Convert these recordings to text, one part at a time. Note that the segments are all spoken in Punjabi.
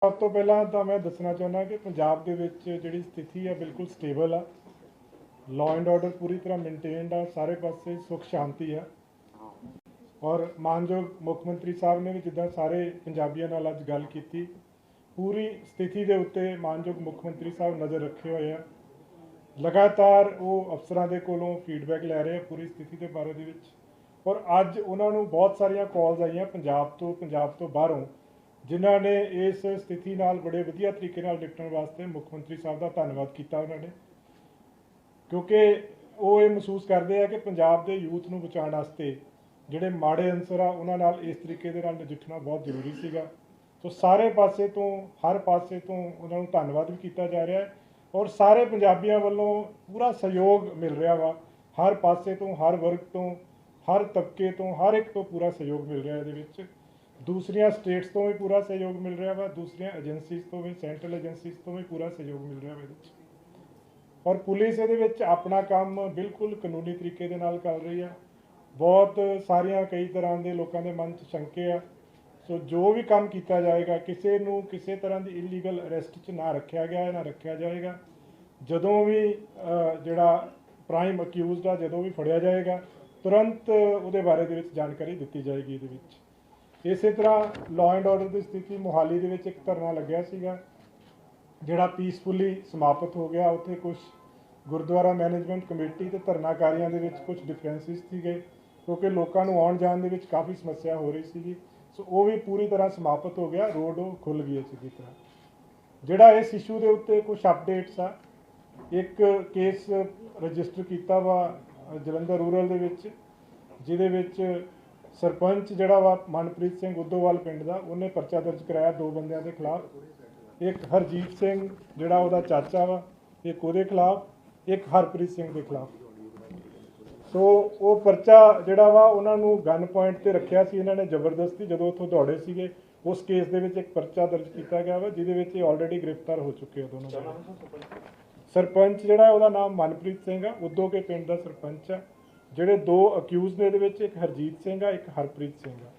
ਸਭ ਤੋਂ ਪਹਿਲਾਂ ਤਾਂ ਮੈਂ ਦੱਸਣਾ ਚਾਹੁੰਦਾ ਕਿ ਪੰਜਾਬ ਦੇ ਵਿੱਚ ਜਿਹੜੀ ਸਥਿਤੀ ਹੈ ਬਿਲਕੁਲ ਸਟੇਬਲ ਆ। ਲਾਅ ਐਂਡ ਆਰਡਰ ਪੂਰੀ ਤਰ੍ਹਾਂ ਮੇਨਟੇਨਡ ਆ, ਸਾਰੇ ਪਾਸੇ ਸੁੱਖ ਸ਼ਾਂਤੀ ਆ। ਔਰ ਮਾਨਯੋਗ ਮੁੱਖ ਮੰਤਰੀ ਸਾਹਿਬ ਨੇ ਵੀ ਜਿੱਦਾਂ ਸਾਰੇ ਪੰਜਾਬੀਆਂ ਨਾਲ ਅੱਜ ਗੱਲ ਕੀਤੀ, ਪੂਰੀ ਸਥਿਤੀ ਦੇ ਉੱਤੇ ਮਾਨਯੋਗ ਮੁੱਖ ਮੰਤਰੀ ਸਾਹਿਬ ਨਜ਼ਰ ਰੱਖੇ ਹੋਏ ਆ। ਲਗਾਤਾਰ ਉਹ ਅਫਸਰਾਂ ਦੇ ਕੋਲੋਂ ਫੀਡਬੈਕ ਲੈ ਰਹੇ ਆ ਪੂਰੀ ਸਥਿਤੀ ਦੇ ਬਾਰੇ ਦੇ ਵਿੱਚ। ਔਰ ਅੱਜ ਉਹਨਾਂ ਨੂੰ ਬਹੁਤ ਸਾਰੀਆਂ ਕਾਲਸ ਆਈਆਂ ਪੰਜਾਬ ਤੋਂ ਬਾਹਰੋਂ, ਜਿਨ੍ਹਾਂ ਨੇ ਇਸ ਸਥਿਤੀ ਨਾਲ ਬੜੇ ਵਧੀਆ ਤਰੀਕੇ ਨਾਲ ਨਿਪਟਣ ਵਾਸਤੇ ਮੁੱਖ ਮੰਤਰੀ ਸਾਹਿਬ ਦਾ ਧੰਨਵਾਦ ਕੀਤਾ ਉਹਨਾਂ ਨੇ, ਕਿਉਂਕਿ ਉਹ ਇਹ ਮਹਿਸੂਸ ਕਰਦੇ ਆ ਕਿ ਪੰਜਾਬ ਦੇ ਯੂਥ ਨੂੰ ਬਚਾਉਣ ਵਾਸਤੇ ਜਿਹੜੇ ਮਾੜੇ ਅਨਸਰ ਆ ਉਹਨਾਂ ਨਾਲ ਇਸ ਤਰੀਕੇ ਦੇ ਨਾਲ ਨਜਿੱਠਣਾ ਬਹੁਤ ਜ਼ਰੂਰੀ ਸੀਗਾ। ਸੋ ਸਾਰੇ ਪਾਸੇ ਤੋਂ, ਹਰ ਪਾਸੇ ਤੋਂ ਉਹਨਾਂ ਨੂੰ ਧੰਨਵਾਦ ਵੀ ਕੀਤਾ ਜਾ ਰਿਹਾ ਹੈ ਔਰ ਸਾਰੇ ਪੰਜਾਬੀਆਂ ਵੱਲੋਂ ਪੂਰਾ ਸਹਿਯੋਗ ਮਿਲ ਰਿਹਾ ਵਾ। ਹਰ ਪਾਸੇ ਤੋਂ, ਹਰ ਵਰਗ ਤੋਂ, ਹਰ ਤਬਕੇ ਤੋਂ, ਹਰ ਇੱਕ ਤੋਂ ਪੂਰਾ ਸਹਿਯੋਗ ਮਿਲ ਰਿਹਾ ਇਹਦੇ ਵਿੱਚ। ਦੂਸਰੀਆਂ ਸਟੇਟਸ ਤੋਂ ਵੀ ਪੂਰਾ ਸਹਿਯੋਗ ਮਿਲ ਰਿਹਾ ਵਾ, ਦੂਸਰੀਆਂ ਏਜੰਸੀਜ਼ ਤੋਂ ਵੀ, ਸੈਂਟਰਲ ਏਜੰਸੀਜ਼ ਤੋਂ ਵੀ ਪੂਰਾ ਸਹਿਯੋਗ ਮਿਲ ਰਿਹਾ ਵਾ ਇਹਦੇ ਵਿੱਚ। ਔਰ ਪੁਲਿਸ ਇਹਦੇ ਵਿੱਚ ਆਪਣਾ ਕੰਮ ਬਿਲਕੁਲ ਕਾਨੂੰਨੀ ਤਰੀਕੇ ਦੇ ਨਾਲ ਕਰ ਰਹੀ ਆ। ਬਹੁਤ ਸਾਰੀਆਂ ਕਈ ਤਰ੍ਹਾਂ ਦੇ ਲੋਕਾਂ ਦੇ ਮਨ 'ਚ ਸ਼ੰਕੇ ਆ। ਸੋ ਜੋ ਵੀ ਕੰਮ ਕੀਤਾ ਜਾਏਗਾ, ਕਿਸੇ ਨੂੰ ਕਿਸੇ ਤਰ੍ਹਾਂ ਦੀ ਇਲੀਗਲ ਅਰੈਸਟ 'ਚ ਨਾ ਰੱਖਿਆ ਗਿਆ, ਨਾ ਰੱਖਿਆ ਜਾਏਗਾ। ਜਦੋਂ ਵੀ ਜਿਹੜਾ ਪ੍ਰਾਈਮ ਅਕਿਊਜ਼ਡ ਆ, ਜਦੋਂ ਵੀ ਫੜਿਆ ਜਾਏਗਾ, ਤੁਰੰਤ ਉਹਦੇ ਬਾਰੇ ਦੇ ਵਿੱਚ ਜਾਣਕਾਰੀ ਦਿੱਤੀ ਜਾਏਗੀ ਇਹਦੇ ਵਿੱਚ। ਇਸੇ ਤਰ੍ਹਾਂ ਲਾਅ ਐਂਡ ਆਰਡਰ ਦੀ ਸਥਿਤੀ ਮੋਹਾਲੀ ਦੇ ਵਿੱਚ ਇੱਕ ਧਰਨਾ ਲੱਗਿਆ ਸੀਗਾ, ਜਿਹੜਾ ਪੀਸਫੁਲੀ ਸਮਾਪਤ ਹੋ ਗਿਆ। ਉੱਥੇ ਕੁਝ ਗੁਰਦੁਆਰਾ ਮੈਨੇਜਮੈਂਟ ਕਮੇਟੀ ਤੇ ਧਰਨਾਕਾਰੀਆਂ ਦੇ ਵਿੱਚ ਕੁਝ ਡਿਫਰੈਂਸਿਸ ਸੀਗੇ, ਕਿਉਂਕਿ ਲੋਕਾਂ ਨੂੰ ਆਉਣ ਜਾਣ ਦੇ ਵਿੱਚ ਕਾਫੀ ਸਮੱਸਿਆ ਹੋ ਰਹੀ ਸੀਗੀ। ਸੋ ਉਹ ਵੀ ਪੂਰੀ ਤਰ੍ਹਾਂ ਸਮਾਪਤ ਹੋ ਗਿਆ, ਰੋਡ ਉਹ ਖੁੱਲ੍ਹ ਗਈ ਅੱਛੀ ਤਰ੍ਹਾਂ। ਜਿਹੜਾ ਇਸ ਇਸ਼ੂ ਦੇ ਉੱਤੇ ਕੁਝ ਅਪਡੇਟਸ ਆ, ਇੱਕ ਕੇਸ ਰਜਿਸਟਰ ਕੀਤਾ ਵਾ ਜਲੰਧਰ ਰੂਰਲ ਦੇ ਵਿੱਚ, ਜਿਹਦੇ ਵਿੱਚ ਸਰਪੰਚ ਜਿਹੜਾ ਵਾ ਮਨਪ੍ਰੀਤ ਸਿੰਘ ਉਦੋਵਾਲ ਪਿੰਡ ਦਾ, ਉਹਨੇ ਪਰਚਾ ਦਰਜ ਕਰਾਇਆ 2 ਬੰਦਿਆਂ ਦੇ ਖਿਲਾਫ। ਇੱਕ ਹਰਜੀਤ ਸਿੰਘ ਜਿਹੜਾ ਉਹਦਾ ਚਾਚਾ ਵਾ, ਇੱਕ ਉਹਦੇ ਖਿਲਾਫ, ਇੱਕ ਹਰਪ੍ਰੀਤ ਸਿੰਘ ਦੇ ਖਿਲਾਫ। ਸੋ ਉਹ ਪਰਚਾ ਜਿਹੜਾ ਵਾ ਉਹਨਾਂ ਨੂੰ ਗਨ ਪੁਆਇੰਟ ਤੇ ਰੱਖਿਆ ਸੀ ਇਹਨਾਂ ਨੇ ਜ਼ਬਰਦਸਤੀ, ਜਦੋਂ ਉੱਥੋਂ ਦੌੜੇ ਸੀਗੇ। ਉਸ ਕੇਸ ਦੇ ਵਿੱਚ ਇੱਕ ਪਰਚਾ ਦਰਜ ਕੀਤਾ ਗਿਆ ਵਾ, ਜਿਹਦੇ ਵਿੱਚ ਇਹ ਆਲਰੇਡੀ ਗ੍ਰਿਫਤਾਰ ਹੋ ਚੁੱਕੇ ਆ ਦੋਨੋਂ। ਸਰਪੰਚ ਜਿਹੜਾ ਉਹਦਾ ਨਾਮ ਮਨਪ੍ਰੀਤ ਸਿੰਘ ਆ, ਉਦੋਂ ਕੇ ਪਿੰਡ ਦਾ ਸਰਪੰਚ ਆ। ਜਿਹੜੇ 2 ਅਕਿਊਜ਼ ਨੇ ਇਹਦੇ ਵਿੱਚ, ਇੱਕ ਹਰਜੀਤ ਸਿੰਘ ਆ, ਇੱਕ ਹਰਪ੍ਰੀਤ ਸਿੰਘ ਆ।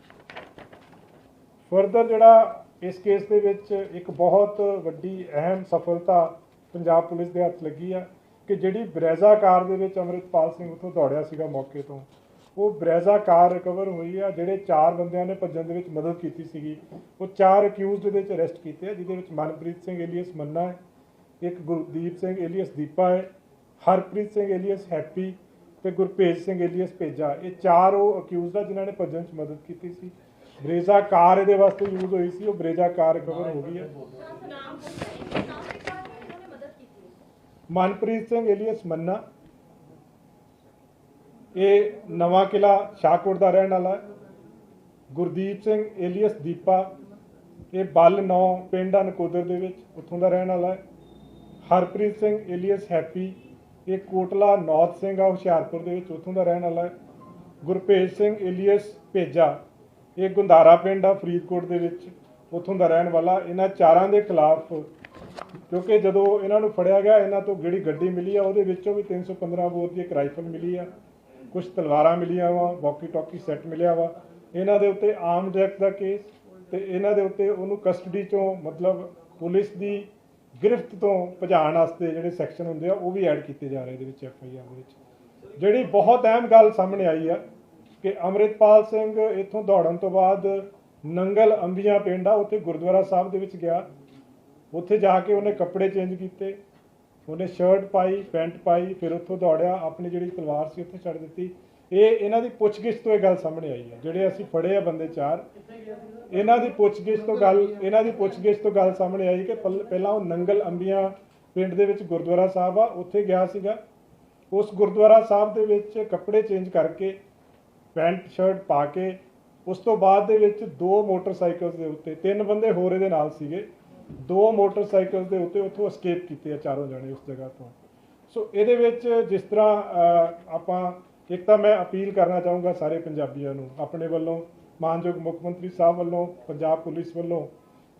ਫਰਦਰ ਜਿਹੜਾ ਇਸ ਕੇਸ ਦੇ ਵਿੱਚ ਇੱਕ ਬਹੁਤ ਵੱਡੀ ਅਹਿਮ ਸਫਲਤਾ ਪੰਜਾਬ ਪੁਲਿਸ ਦੇ ਹੱਥ ਲੱਗੀ ਆ ਕਿ ਜਿਹੜੀ ਬਰੈਜ਼ਾ ਕਾਰ ਦੇ ਵਿੱਚ ਅੰਮ੍ਰਿਤਪਾਲ ਸਿੰਘ ਉੱਥੋਂ ਦੌੜਿਆ ਸੀਗਾ ਮੌਕੇ ਤੋਂ, ਉਹ ਬਰੈਜ਼ਾ ਕਾਰ ਰਿਕਵਰ ਹੋਈ ਆ। ਜਿਹੜੇ 4 ਬੰਦਿਆਂ ਨੇ ਭੱਜਣ ਦੇ ਵਿੱਚ ਮਦਦ ਕੀਤੀ ਸੀਗੀ, ਉਹ 4 ਅਕਿਊਜ਼ਡ ਦੇ ਵਿੱਚ ਅਰੈਸਟ ਕੀਤੇ ਆ, ਜਿਹਦੇ ਵਿੱਚ ਮਨਪ੍ਰੀਤ ਸਿੰਘ ਏਲੀਅਸ ਮੰਨਾ ਹੈ, ਇੱਕ ਗੁਰਦੀਪ ਸਿੰਘ ਏਲੀਅਸ ਦੀਪਾ ਹੈ, ਹਰਪ੍ਰੀਤ ਸਿੰਘ ਏਲੀਅਸ ਹੈਪੀ ਤੇ ਗੁਰਭੇਜ ਸਿੰਘ ਏਲੀਅਸ ਭੇਜਾ। ਇਹ 4 ਉਹ ਅਕਿਊਜ਼ਡ ਆ ਜਿਨ੍ਹਾਂ ਨੇ ਭੱਜਣ 'ਚ ਮਦਦ ਕੀਤੀ ਸੀ। ਬਰੇਜ਼ਾ ਕਾਰ ਇਹਦੇ ਵਾਸਤੇ ਯੂਜ਼ ਹੋਈ ਸੀ, ਉਹ ਬਰੇਜ਼ਾ ਕਾਰ ਰਿਕਵਰ ਹੋ ਗਈ ਹੈ। ਮਨਪ੍ਰੀਤ ਸਿੰਘ ਏਲੀਅਸ ਮੰਨਾ, ਇਹ ਨਵਾਂ ਕਿਲਾ ਸ਼ਾਹਕੋਟ ਦਾ ਰਹਿਣ ਵਾਲਾ ਹੈ। ਗੁਰਦੀਪ ਸਿੰਘ ਏਲੀਅਸ ਦੀਪਾ, ਇਹ ਬਲ 9 ਪਿੰਡ ਆ ਨਕੋਦਰ ਦੇ ਵਿੱਚ, ਉੱਥੋਂ ਦਾ ਰਹਿਣ ਵਾਲਾ ਹੈ। ਹਰਪ੍ਰੀਤ ਸਿੰਘ ਏਲੀਅਸ ਹੈਪੀ, ਇਹ ਕੋਟਲਾ ਨੌਤ ਸਿੰਘ ਆ ਹੁਸ਼ਿਆਰਪੁਰ ਦੇ ਵਿੱਚ, ਉੱਥੋਂ ਦਾ ਰਹਿਣ ਵਾਲਾ ਹੈ। ਗੁਰਭੇਜ ਸਿੰਘ ਏਲੀਅਸ ਭੇਜਾ, ਇਹ ਗੁੰਦਾਰਾ ਪਿੰਡ ਆ ਫਰੀਦਕੋਟ ਦੇ ਵਿੱਚ, ਉੱਥੋਂ ਦਾ ਰਹਿਣ ਵਾਲਾ। ਇਹਨਾਂ 4 ਦੇ ਖਿਲਾਫ, ਕਿਉਂਕਿ ਜਦੋਂ ਇਹਨਾਂ ਨੂੰ ਫੜਿਆ ਗਿਆ, ਇਹਨਾਂ ਤੋਂ ਜਿਹੜੀ ਗੱਡੀ ਮਿਲੀ ਆ ਉਹਦੇ ਵਿੱਚੋਂ ਵੀ 315 ਬੋਰ ਦੀ ਇੱਕ ਰਾਈਫਲ ਮਿਲੀ ਆ, ਕੁਝ ਤਲਵਾਰਾਂ ਮਿਲੀਆਂ ਵਾ, ਵਾਕੀ ਟਾਕੀ ਸੈੱਟ ਮਿਲਿਆ ਵਾ। ਇਹਨਾਂ ਦੇ ਉੱਤੇ ਆਰਮਡ ਐਕਟ ਦਾ ਕੇਸ ਤੇ ਇਹਨਾਂ ਦੇ ਉੱਤੇ ਉਹਨੂੰ ਕਸਟਡੀ ਚੋਂ, ਮਤਲਬ ਪੁਲਿਸ ਦੀ ਗ੍ਰਿਫਤ ਤੋਂ ਭਜਾਉਣ ਵਾਸਤੇ ਜਿਹੜੇ ਸੈਕਸ਼ਨ ਹੁੰਦੇ ਆ ਉਹ ਵੀ ਐਡ ਕੀਤੇ ਜਾ ਰਹੇ ਇਹਦੇ ਵਿੱਚ FIR ਦੇ ਵਿੱਚ। ਜਿਹੜੀ ਬਹੁਤ ਅਹਿਮ ਗੱਲ ਸਾਹਮਣੇ ਆਈ ਆ ਕਿ ਅੰਮ੍ਰਿਤਪਾਲ ਸਿੰਘ ਇੱਥੋਂ ਦੌੜਨ ਤੋਂ ਬਾਅਦ ਨੰਗਲ ਅੰਬੀਆਂ ਪਿੰਡ ਆ, ਉੱਥੇ ਗੁਰਦੁਆਰਾ ਸਾਹਿਬ ਦੇ ਵਿੱਚ ਗਿਆ। ਉੱਥੇ ਜਾ ਕੇ ਉਹਨੇ ਕੱਪੜੇ ਚੇਂਜ ਕੀਤੇ, ਉਹਨੇ ਸ਼ਰਟ ਪਾਈ, ਪੈਂਟ ਪਾਈ, ਫਿਰ ਉੱਥੋਂ ਦੌੜਿਆ, ਆਪਣੀ ਜਿਹੜੀ ਤਲਵਾਰ ਸੀ ਉੱਥੇ ਛੱਡ ਦਿੱਤੀ। ਇਹਨਾਂ ਦੀ ਪੁੱਛਗਿੱਛ ਤੋਂ ਇਹ ਗੱਲ ਸਾਹਮਣੇ ਆਈ ਹੈ। ਜਿਹੜੇ ਅਸੀਂ ਫੜੇ ਆ ਬੰਦੇ 4, ਇਹਨਾਂ ਦੀ ਪੁੱਛਗਿੱਛ ਤੋਂ ਗੱਲ ਸਾਹਮਣੇ ਆਈ ਕਿ ਪਹਿਲਾਂ ਉਹ ਨੰਗਲ ਅੰਬੀਆਂ ਪਿੰਡ ਦੇ ਵਿੱਚ ਗੁਰਦੁਆਰਾ ਸਾਹਿਬ ਆ, ਉੱਥੇ ਗਿਆ ਸੀਗਾ। ਉਸ ਗੁਰਦੁਆਰਾ ਸਾਹਿਬ ਦੇ ਵਿੱਚ ਕੱਪੜੇ ਚੇਂਜ ਕਰਕੇ, ਪੈਂਟ ਸ਼ਰਟ ਪਾ ਕੇ, ਉਸ ਤੋਂ ਬਾਅਦ ਦੇ ਵਿੱਚ 2 ਮੋਟਰਸਾਈਕਲ ਦੇ ਉੱਤੇ 3 ਬੰਦੇ ਹੋਰ ਇਹਦੇ ਨਾਲ ਸੀਗੇ, 2 ਮੋਟਰਸਾਈਕਲ ਦੇ ਉੱਤੇ ਉੱਥੋਂ escape ਕੀਤੇ ਆ 4 ਜਣੇ ਉਸ ਜਗ੍ਹਾ ਤੋਂ। ਸੋ ਇਹਦੇ ਵਿੱਚ ਜਿਸ ਤਰ੍ਹਾਂ ਆਪਾਂ, ਇੱਕ ਤਾਂ ਮੈਂ ਅਪੀਲ ਕਰਨਾ ਚਾਹੂੰਗਾ ਸਾਰੇ ਪੰਜਾਬੀਆਂ ਨੂੰ ਆਪਣੇ ਵੱਲੋਂ, ਮਾਨਯੋਗ ਮੁੱਖ ਮੰਤਰੀ ਸਾਹਿਬ ਵੱਲੋਂ, ਪੰਜਾਬ ਪੁਲਿਸ ਵੱਲੋਂ,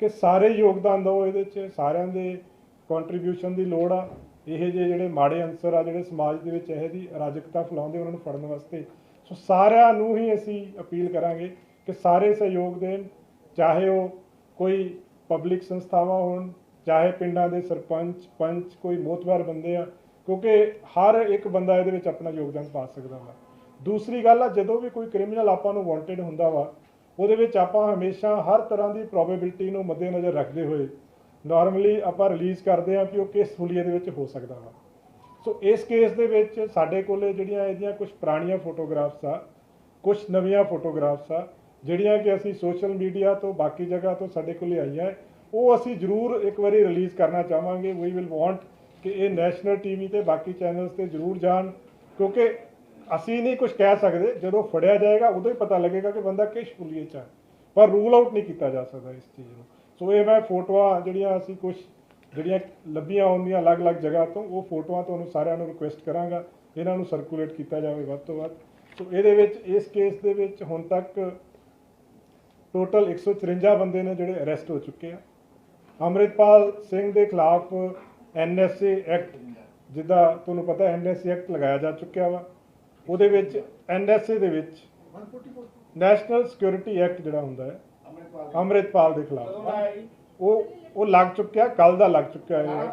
ਕਿ ਸਾਰੇ ਯੋਗਦਾਨ ਦਿਓ ਇਹਦੇ 'ਚ। ਸਾਰਿਆਂ ਦੇ ਕੰਟਰੀਬਿਊਸ਼ਨ ਦੀ ਲੋੜ ਆ। ਇਹ ਜਿਹੜੇ ਮਾੜੇ ਅਨਸਰ ਆ, ਜਿਹੜੇ ਸਮਾਜ ਦੇ ਵਿੱਚ ਇਹੋ ਜਿਹੀ ਅਰਾਜਕਤਾ ਫੈਲਾਉਂਦੇ, ਉਹਨਾਂ ਨੂੰ ਫੜਨ ਵਾਸਤੇ। ਸੋ ਸਾਰਿਆਂ ਨੂੰ ਹੀ ਅਸੀਂ ਅਪੀਲ ਕਰਾਂਗੇ ਕਿ ਸਾਰੇ ਸਹਿਯੋਗ ਦੇਣ, ਚਾਹੇ ਉਹ ਕੋਈ ਪਬਲਿਕ ਸੰਸਥਾਵਾਂ ਹੋਣ, ਚਾਹੇ ਪਿੰਡਾਂ ਦੇ ਸਰਪੰਚ ਪੰਚ ਕੋਈ ਮੋਤਬਰ ਬੰਦੇ ਆ, ਕਿਉਂਕਿ ਹਰ ਇੱਕ ਬੰਦਾ ਇਹਦੇ ਵਿੱਚ ਆਪਣਾ ਯੋਗਦਾਨ ਪਾ ਸਕਦਾ ਵਾ। ਦੂਸਰੀ ਗੱਲ ਆ, ਜਦੋਂ ਵੀ ਕੋਈ ਕ੍ਰਿਮੀਨਲ ਆਪਾਂ ਨੂੰ ਵਾਂਟਡ ਹੁੰਦਾ ਵਾ, ਉਹਦੇ ਵਿੱਚ ਆਪਾਂ ਹਮੇਸ਼ਾ ਹਰ ਤਰ੍ਹਾਂ ਦੀ ਪ੍ਰੋਬੇਬਿਲਿਟੀ ਨੂੰ ਮੱਦੇਨਜ਼ਰ ਰੱਖਦੇ ਹੋਏ ਨਾਰਮਲੀ ਆਪਾਂ ਰਿਲੀਜ਼ ਕਰਦੇ ਹਾਂ ਕਿ ਉਹ ਕਿਸ ਹੁਲੀਏ ਦੇ ਵਿੱਚ ਹੋ ਸਕਦਾ ਵਾ। ਸੋ ਇਸ ਕੇਸ ਦੇ ਵਿੱਚ ਸਾਡੇ ਕੋਲੇ ਜਿਹੜੀਆਂ ਇਹਦੀਆਂ ਕੁਝ ਪੁਰਾਣੀਆਂ ਫੋਟੋਗ੍ਰਾਫਸ ਆ, ਕੁਝ ਨਵੀਆਂ ਫੋਟੋਗ੍ਰਾਫਸ ਆ, ਜਿਹੜੀਆਂ ਕਿ ਅਸੀਂ ਸੋਸ਼ਲ ਮੀਡੀਆ ਤੋਂ ਬਾਕੀ ਜਗ੍ਹਾ ਤੋਂ ਸਾਡੇ ਕੋਲੇ ਆਈਆਂ, ਉਹ ਅਸੀਂ ਜ਼ਰੂਰ ਇੱਕ ਵਾਰੀ ਰਿਲੀਜ਼ ਕਰਨਾ ਚਾਹਾਂਗੇ। ਵੀ ਵਿਲ ਵਾਂਟ ਕਿ ਇਹ ਨੈਸ਼ਨਲ ਟੀਵੀ ਤੇ ਬਾਕੀ ਚੈਨਲਸ ਤੇ ਜ਼ਰੂਰ ਜਾਣ, ਕਿਉਂਕਿ ਅਸੀਂ ਨਹੀਂ ਕੁਝ ਕਹਿ ਸਕਦੇ, ਜਦੋਂ ਫੜਿਆ ਜਾਏਗਾ ਉਦੋਂ ਹੀ ਪਤਾ ਲੱਗੇਗਾ ਕਿ ਬੰਦਾ ਕਿਸ ਹੁਲੀਏ 'ਚ ਹੈ, ਪਰ ਰੂਲ ਆਊਟ ਨਹੀਂ ਕੀਤਾ ਜਾ ਸਕਦਾ ਇਸ ਚੀਜ਼ ਨੂੰ। ਸੋ ਇਹ ਮੈਂ ਫੋਟੋਆਂ ਜਿਹੜੀਆਂ ਅਸੀਂ ਕੁਝ ਜਿਹੜੀਆਂ ਲੱਭੀਆਂ ਹੁੰਦੀਆਂ ਅਲੱਗ-ਅਲੱਗ ਜਗ੍ਹਾ ਤੋਂ, ਉਹ ਫੋਟੋਆਂ ਤੁਹਾਨੂੰ ਸਾਰਿਆਂ ਨੂੰ ਰਿਕੁਐਸਟ ਕਰਾਂਗਾ ਇਹਨਾਂ ਨੂੰ ਸਰਕੂਲੇਟ ਕੀਤਾ ਜਾਵੇ ਵੱਧ ਤੋਂ ਵੱਧ। ਸੋ ਇਹਦੇ ਵਿੱਚ ਇਸ ਕੇਸ ਦੇ ਵਿੱਚ ਹੁਣ ਤੱਕ ਟੋਟਲ 154 ਬੰਦੇ ਨੇ ਜਿਹੜੇ ਅਰੈਸਟ ਹੋ ਚੁੱਕੇ ਆ। ਅੰਮ੍ਰਿਤਪਾਲ ਸਿੰਘ ਦੇ ਖਿਲਾਫ NSA ਐਕਟ, ਜਿੱਦਾਂ ਤੁਹਾਨੂੰ ਪਤਾ NSA ਐਕਟ ਲਗਾਇਆ ਜਾ ਚੁੱਕਿਆ ਵਾ। ਉਹਦੇ ਵਿੱਚ NSA ਦੇ ਵਿੱਚ ਨੈਸ਼ਨਲ ਸਿਕਿਉਰਿਟੀ ਐਕਟ ਜਿਹੜਾ ਹੁੰਦਾ ਹੈ ਅੰਮ੍ਰਿਤਪਾਲ ਦੇ ਖਿਲਾਫ, ਉਹ ਲੱਗ ਚੁੱਕਿਆ, ਕੱਲ ਦਾ ਲੱਗ ਚੁੱਕਿਆ ਹੈ।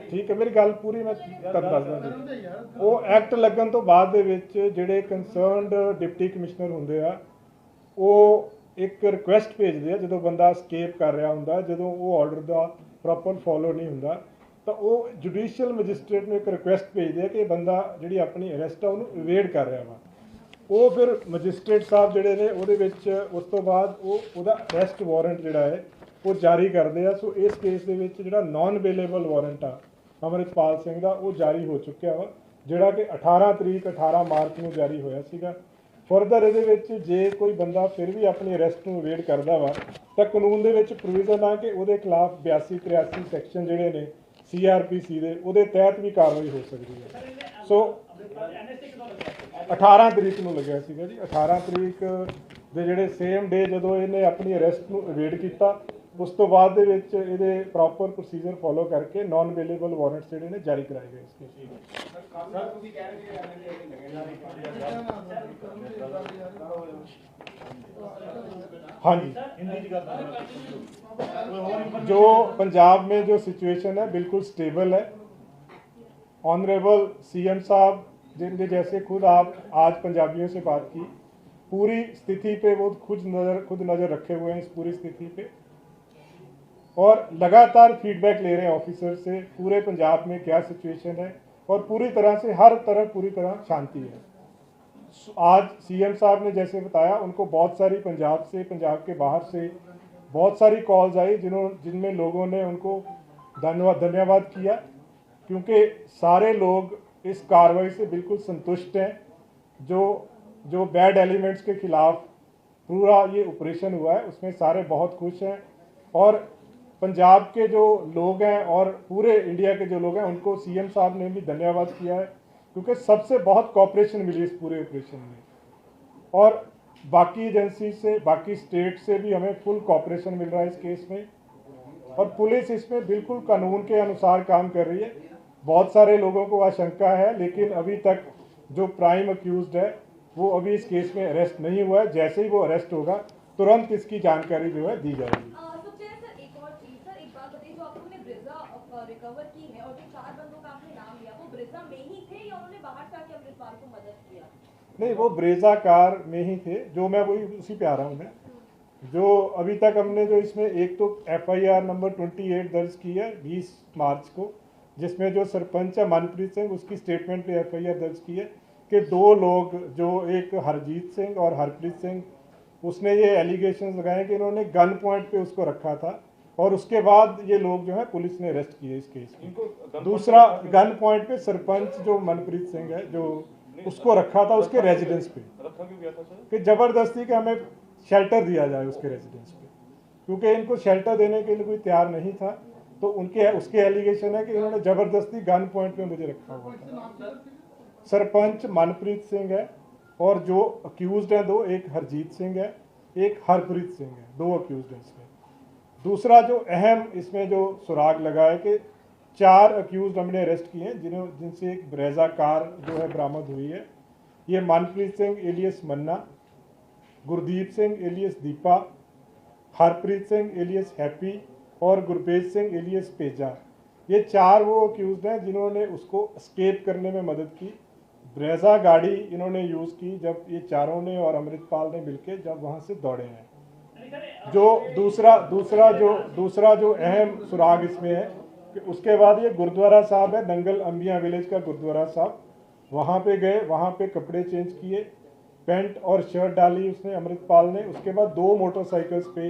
ਠੀਕ ਹੈ, ਮੇਰੀ ਗੱਲ ਪੂਰੀ ਮੈਂ ਤੁਹਾਨੂੰ ਦੱਸਦਾ। ਉਹ ਐਕਟ ਲੱਗਣ ਤੋਂ ਬਾਅਦ ਦੇ ਵਿੱਚ ਜਿਹੜੇ ਕੰਸਰਨਡ ਡਿਪਟੀ ਕਮਿਸ਼ਨਰ ਹੁੰਦੇ ਆ, ਉਹ ਇੱਕ ਰਿਕੁਐਸਟ ਭੇਜਦੇ ਆ ਜਦੋਂ ਬੰਦਾ ਸਕੇਪ ਕਰ ਰਿਹਾ ਹੁੰਦਾ, ਜਦੋਂ ਉਹ ਆਰਡਰ ਦਾ ਪ੍ਰੋਪਰ ਫੋਲੋ ਨਹੀਂ ਹੁੰਦਾ, ਤਾਂ ਉਹ ਜੁਡੀਸ਼ੀਅਲ ਮੈਜਿਸਟ੍ਰੇਟ ਨੂੰ ਇੱਕ ਰਿਕੁਐਸਟ ਭੇਜਦੇ ਆ ਕਿ ਬੰਦਾ ਜਿਹੜੀ ਆਪਣੀ ਅਰੈਸਟ ਆ ਉਹਨੂੰ ਇਵੇਡ ਕਰ ਰਿਹਾ ਵਾ। ਉਹ ਫਿਰ ਮੈਜਿਸਟ੍ਰੇਟ ਸਾਹਿਬ ਜਿਹੜੇ ਨੇ ਉਹਦੇ ਵਿੱਚ ਉਸ ਤੋਂ ਬਾਅਦ ਉਹਦਾ ਅਰੈਸਟ ਵਾਰੰਟ ਜਿਹੜਾ ਹੈ ਉਹ ਜਾਰੀ ਕਰਦੇ ਆ। ਸੋ ਇਸ ਕੇਸ ਦੇ ਵਿੱਚ ਜਿਹੜਾ ਨਾਨ ਅਵੇਲੇਬਲ ਵਾਰੰਟ ਆ ਅੰਮ੍ਰਿਤਪਾਲ ਸਿੰਘ ਦਾ, ਉਹ ਜਾਰੀ ਹੋ ਚੁੱਕਿਆ ਵਾ, ਜਿਹੜਾ ਕਿ 18 ਮਾਰਚ ਨੂੰ ਜਾਰੀ ਹੋਇਆ ਸੀਗਾ। ਫਰਦਰ ਇਹਦੇ ਵਿੱਚ ਜੇ ਕੋਈ ਬੰਦਾ ਫਿਰ ਵੀ ਆਪਣੀ ਅਰੈਸਟ ਨੂੰ ਅਵੇਡ ਕਰਦਾ ਵਾ, ਤਾਂ ਕਾਨੂੰਨ ਦੇ ਵਿੱਚ ਪ੍ਰੋਵੀਜ਼ਨ ਆ ਕਿ ਉਹਦੇ ਖਿਲਾਫ 82-83 ਸੈਕਸ਼ਨ ਜਿਹੜੇ ਨੇ CRPC ਦੇ, ਉਹਦੇ ਤਹਿਤ ਵੀ ਕਾਰਵਾਈ ਹੋ ਸਕਦੀ ਹੈ। ਸੋ 18 ਤਰੀਕ ਨੂੰ ਲੱਗਿਆ ਸੀਗਾ ਜੀ। 18 ਤਰੀਕ ਦੇ ਜਿਹੜੇ ਸੇਮ ਡੇ ਜਦੋਂ ਇਹਨੇ ਆਪਣੀ ਅਰੈਸਟ ਨੂੰ ਅਵੇਡ ਕੀਤਾ, ਉਸ ਤੋਂ ਬਾਅਦ ਦੇ ਵਿੱਚ ਇਹਦੇ ਪ੍ਰੋਪਰ ਪ੍ਰੋਸੀਜਰ ਫੋਲੋ ਕਰਕੇ ਨਾਨ ਅਵੇਲੇਬਲ ਵਾਰੰਟਸ ਜਿਹੜੇ ਨੇ ਜਾਰੀ ਕਰਾਏ ਗਏ ਇਸ ਕੇਸ ਵਿੱਚ। ਹਾਂਜੀ, जो पंजाब में जो सिचुएशन है बिल्कुल स्टेबल है। ऑनरेबल CM साहब जिनके जैसे खुद आप आज पंजाबियों से बात की, पूरी स्थिति पे वो खुद नज़र रखे हुए हैं इस पूरी स्थिति पे, और लगातार फीडबैक ले रहे हैं ऑफिसर से पूरे पंजाब में क्या सिचुएशन है, और पूरी तरह से हर तरफ पूरी तरह शांति है। आज CM साहब ने जैसे बताया, उनको बहुत सारी पंजाब से, पंजाब के बाहर से बहुत सारी कॉल्स आई जिनमें लोगों ने उनको धन्यवाद किया, क्योंकि सारे लोग इस कार्रवाई से बिल्कुल संतुष्ट हैं। जो बैड एलिमेंट्स के खिलाफ पूरा ये ऑपरेशन हुआ है उसमें सारे बहुत खुश हैं, और पंजाब के जो लोग हैं और पूरे इंडिया के जो लोग हैं उनको CM साहब ने भी धन्यवाद किया है, क्योंकि सबसे बहुत कॉपरेशन मिली इस पूरे ऑपरेशन में। और बाकी एजेंसी से, बाकी स्टेट से भी हमें फुल कॉपरेशन मिल रहा है इस केस में, और पुलिस इसमें बिल्कुल कानून के अनुसार काम कर रही है। बहुत सारे लोगों को आशंका है, लेकिन अभी तक जो प्राइम अक्यूज्ड है वो अभी इस केस में अरेस्ट नहीं हुआ है। जैसे ही वो अरेस्ट होगा तुरंत इसकी जानकारी जो है दी जाएगी। रिकवर की है, और जो 4 बंदों का आपने नाम लिया, वो ब्रेजा में ही थे या उन्होंने बाहर से आके अमृतपाल को मदद किया? नहीं, वो ब्रेजा कार में ही थे, जो मैं वही उसी पे आ रहा हूँ मैं। जो अभी तक हमने जो इसमें एक तो FIR नंबर 28 दर्ज की है 20 मार्च को, जिसमें जो सरपंच है मनप्रीत सिंह, उसकी स्टेटमेंट पे FIR दर्ज की है कि 2 लोग, जो एक हरजीत सिंह और हरप्रीत सिंह, उसने ये एलिगेशन लगाए कि इन्होंने गन पॉइंट पे उसको रखा था, और उसके बाद ये लोग जो है पुलिस ने अरेस्ट किए इस केस में। दूसरा, गन पॉइंट पे सरपंच जो मनप्रीत सिंह है, जो उसको रखा था उसके रेजिडेंस पे, कि जबरदस्ती के हमें शेल्टर दिया जाए उसके रेजिडेंस पे, क्योंकि इनको शेल्टर देने के लिए कोई तैयार नहीं था, तो उसके एलिगेशन है कि इन्होंने जबरदस्ती गन पॉइंट पे मुझे रखा हुआ था। सरपंच मनप्रीत सिंह है, और जो अक्यूज्ड हैं 2, एक हरजीत सिंह है, एक हरप्रीत सिंह है, 2 अक्यूज्ड हैं इसमें। दूसरा जो अहम इसमें जो सुराग लगा है कि 4 अक्यूज हमने अरेस्ट किए हैं, जिनसे एक ब्रेजा कार जो है बरामद हुई है। ये Manpreet Singh alias Manna, Gurdeep Singh alias Deepa, Harpreet Singh alias Happy, और गुरपेज सिंह एलियस पेजा, ये 4 वो अक्यूज़ हैं जिन्होंने उसको एस्केप करने में मदद की। ब्रेजा गाड़ी इन्होंने यूज़ की जब ये चारों ने और अमृतपाल ने मिलके जब वहाँ से दौड़े हैं। जो दूसरा जो अहम सुराग इसमें है कि उसके बाद ये गुरुद्वारा साहब है, दंगल अंबिया विलेज का गुरुद्वारा साहब, वहाँ पे गए, वहाँ पे कपड़े चेंज किए, पैंट और शर्ट डाली उसने अमृतपाल ने। उसके बाद 2 मोटरसाइकिल्स पे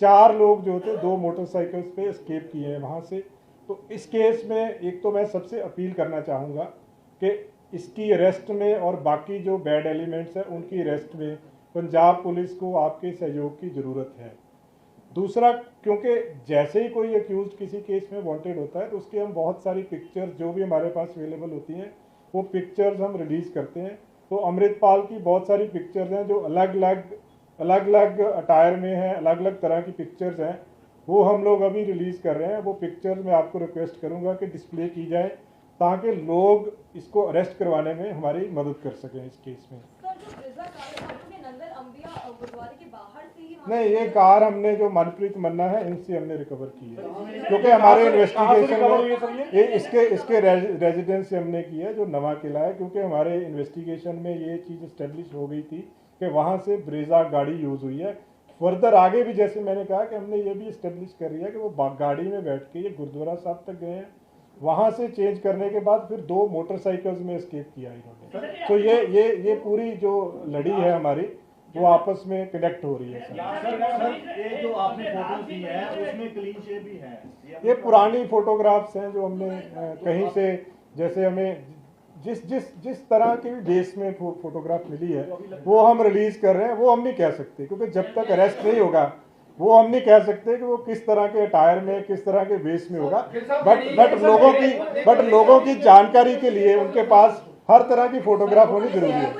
4 लोग जो थे 2 मोटरसाइकिल्स पे एस्केप किए हैं वहाँ से। तो इस केस में एक तो मैं सबसे अपील करना चाहूँगा कि इसकी अरेस्ट में और बाकी जो बैड एलिमेंट्स हैं उनकी अरेस्ट में पंजाब पुलिस को आपके सहयोग की ज़रूरत है। दूसरा, क्योंकि जैसे ही कोई अक्यूज किसी केस में वांटेड होता है तो उसकी हम बहुत सारी पिक्चर्स जो भी हमारे पास अवेलेबल होती हैं वो पिक्चर्स हम रिलीज़ करते हैं। तो अमृतपाल की बहुत सारी पिक्चर्स हैं जो अलग अलग अटायर में हैं, अलग अलग तरह की पिक्चर्स हैं, वो हम लोग अभी रिलीज़ कर रहे हैं। वो पिक्चर्स मैं आपको रिक्वेस्ट करूँगा कि डिस्प्ले की जाए ताकि लोग इसको अरेस्ट करवाने में हमारी मदद कर सकें इस केस में। नहीं, ये कार हमने जो मनप्रीत मन्ना है इनसे हमने रिकवर की है, क्योंकि हमारे इन्वेस्टिगेशन में इसके रेजिडेंस से हमने की है जो नवा किला है, क्योंकि हमारे इन्वेस्टिगेशन में ये चीज़ इस्टेब्लिश हो गई थी कि वहाँ से ब्रेजा गाड़ी यूज़ हुई है। फर्दर आगे भी जैसे मैंने कहा कि हमने ये भी इस्टेब्लिश कर लिया कि वो गाड़ी में बैठ के ये गुरुद्वारा साहब तक गए हैं, वहाँ से चेंज करने के बाद फिर 2 मोटरसाइकिल्स में एस्केप किया इन्होंने। तो ये पूरी जो लड़ी है हमारी वो आपस में कनेक्ट हो रही है। सर, ये जो आपने फोटोज दी है उसमें क्लीन शेव भी है? ये पुरानी फोटोग्राफ्स हैं जो हमने कहीं से, जैसे हमें जिस तरह के बेस में फोटोग्राफ मिली है वो हम रिलीज कर रहे हैं। वो हम नहीं कह सकते, क्योंकि जब तक अरेस्ट नहीं होगा वो हम नहीं कह सकते कि वो किस तरह के अटायर में किस तरह के बेस में होगा। बट लोगों की जानकारी के लिए उनके पास हर तरह की फोटोग्राफ होनी जरूरी है।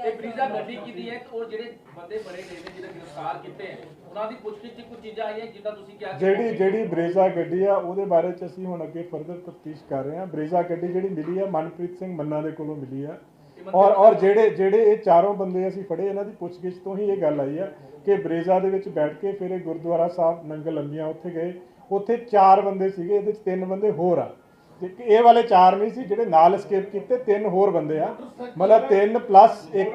ब्रीजा गड्डी की दी है और ਜਿਹੜੇ ਬੰਦੇ ਬੜੇ ਗਏ ਨੇ ਜਿਹੜੇ ਗ੍ਰਿਫਤਾਰ ਕੀਤੇ ਹਨ ਉਹਨਾਂ ਦੀ ਪੁੱਛਗਿੱਛ 'ਚ ਕੁਝ ਚੀਜ਼ਾਂ ਆਈਆਂ ਜਿੱਦਾਂ ਤੁਸੀਂ ਕਿਹਾ ਜਿਹੜੀ ਬਰੇਜ਼ਾ ਗੱਡੀ ਆ ਉਹਦੇ ਬਾਰੇ 'ਚ ਅਸੀਂ ਹੁਣ ਅੱਗੇ ਫਰਦਰ ਤਫਤੀਸ਼ ਕਰ ਰਹੇ ਹਾਂ। ਬਰੇਜ਼ਾ ਗੱਡੀ ਜਿਹੜੀ ਮਿਲੀ ਆ ਮਨਪ੍ਰੀਤ ਸਿੰਘ ਮੰਨਾ ਦੇ ਕੋਲੋਂ ਮਿਲੀ ਆ ਔਰ ਜਿਹੜੇ ਇਹ ਚਾਰੋਂ ਬੰਦੇ ਅਸੀਂ ਫੜੇ ਇਹਨਾਂ ਦੀ ਪੁੱਛਗਿੱਛ ਤੋਂ ਹੀ ਇਹ ਗੱਲ ਆਈ ਆ ਕਿ ਬਰੇਜ਼ਾ ਦੇ ਵਿੱਚ ਬੈਠ ਕੇ ਫਿਰ ਇਹ ਗੁਰਦੁਆਰਾ ਸਾਹਿਬ ਨੰਗਲ ਅੰਬੀਆਂ ਉੱਥੇ ਗਏ। ਉੱਥੇ 4 ਬੰਦੇ ਸੀਗੇ, ਇਹਦੇ 'ਚ 3 ਬੰਦੇ ਹੋਰ ਆ, ਇਹ ਵਾਲੇ 4 नहीं सी ਜਿਹੜੇ ਨਾਲ escape ਕੀਤੇ, 3 ਹੋਰ ਬੰਦੇ ਆ, मतलब 3 + 1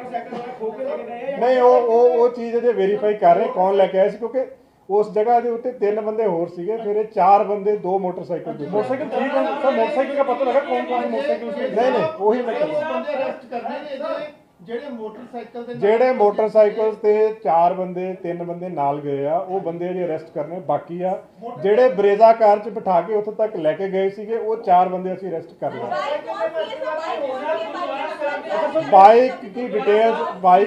नहीं। ਉਹ ਚੀਜ਼ ਅਜੇ ਵੈਰੀਫਾਈ ਕਰ ਰਹੇ ਕੌਣ ਲੈ ਕੇ ਆਇਆ ਸੀ, ਕਿਉਂਕਿ ਉਸ ਜਗ੍ਹਾ ਦੇ ਉੱਤੇ 3 ਬੰਦੇ ਹੋਰ ਸੀਗੇ, ਫਿਰ ਇਹ 4 ਬੰਦੇ 2 मोटरसाइकिल ठीक है सर। मोटरसाइकिल का पता लगा कौन कौन मोटरसाइकिल से? नहीं वही मैं ਜਿਹੜੇ ਮੋਟਰਸਾਈਕਲ ਤੇ 4 ਬੰਦੇ 3 ਬੰਦੇ ਨਾਲ ਗਏ ਆ ਉਹ ਬੰਦੇ ਜਿਹੜੇ ਅਰੈਸਟ ਕਰਨੇ ਬਾਕੀ ਆ। ਜਿਹੜੇ ਬਰੇਜ਼ਾ ਕਾਰ 'ਚ ਬਿਠਾ ਕੇ ਉੱਥੇ ਤੱਕ ਲੈ ਕੇ ਗਏ ਸੀਗੇ ਉਹ 4 ਬੰਦੇ ਅਸੀਂ ਅਰੈਸਟ कर लिया। बाइक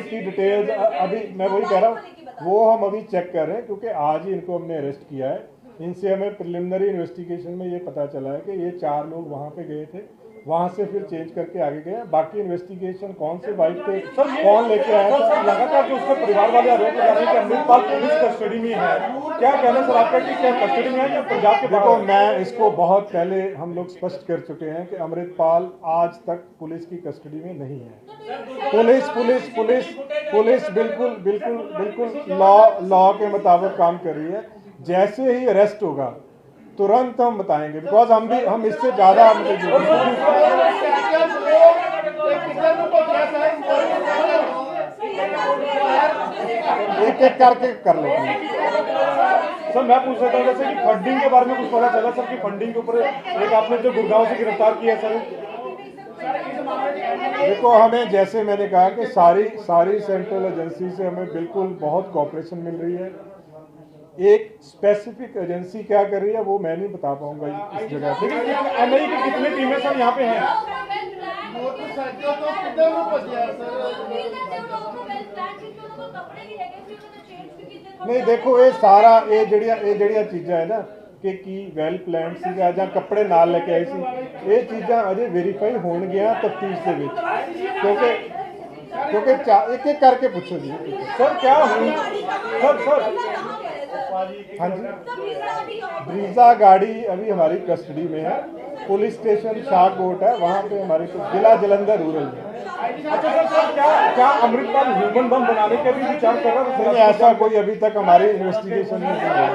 की डिटेल्स अभी मैं वही कह रहा हूँ वो हम अभी चेक कर रहे हैं, क्योंकि आज ही इनको हमने अरेस्ट किया है। इनसे हमें प्रिलिमिनरी इन्वेस्टिगेशन में ये पता चला है कि ये 4 लोग वहाँ पे गए थे, वहाँ से फिर चेंज करके आगे गए। बाकी इन्वेस्टिगेशन कौन से बाइक पे कौन लेके आया था, लगातार जो उसके परिवार वाले आरोप लगा रहे हैं कि अमृतपाल पुलिस कस्टडी में है, क्या कहना सर आपका कि क्या कस्टडी में है या पंजाब के? देखो, मैं इसको बहुत पहले हम लोग स्पष्ट कर चुके हैं कि अमृतपाल आज तक पुलिस की कस्टडी में नहीं है। पुलिस बिल्कुल लॉ के मुताबिक काम कर रही है। जैसे ही अरेस्ट होगा तुरंत हम बताएंगे, बिकॉज हम इससे ज्यादा एक करके कर लेते हैं। सर मैं पूछ सकता हूँ जैसे कि फंडिंग के बारे में कुछ पता चला सर कि फंडिंग के ऊपर एक आपने जो गुड़गांव से गिरफ्तार किया सर? देखो, हमें जैसे मैंने कहा कि सारी सेंट्रल एजेंसी से हमें बिल्कुल बहुत कोऑपरेशन मिल रही है। एक स्पेसिफिक एजेंसी क्या कर रही है वो मैं नहीं बता पाऊंगा इस जगह पे। एनआई की कितनी टीमें सर यहाँ पे हैं? नहीं देखो, ये सारा ये ਜਿਹੜੀਆਂ ਚੀਜ਼ਾਂ है ना कि वैल प्लान ਸੀਗਾ ਜਾਂ ਕੱਪੜੇ ਨਾਲ ਲੈ ਕੇ ਆਏ ਸੀ, ਇਹ ਚੀਜ਼ਾਂ ਅਜੇ ਵੈਰੀਫਾਈ ਹੋਣਗੀਆਂ ਤਫਤੀਸ਼ ਦੇ ਵਿੱਚ, क्योंकि एक एक करके पूछो जी सर क्या हुई सर हाँ जी, ब्रीजा गाड़ी अभी हमारी कस्टडी में है। पुलिस स्टेशन शाहकोट है, वहाँ पे हमारे जिला जलंधर रूरल में। अच्छा सर, क्या अमृतपाल ह्यूमन बम बनाने का भी विचार कर रहा था? नहीं, ऐसा कोई अभी तक हमारी इन्वेस्टिगेशन में नहीं है।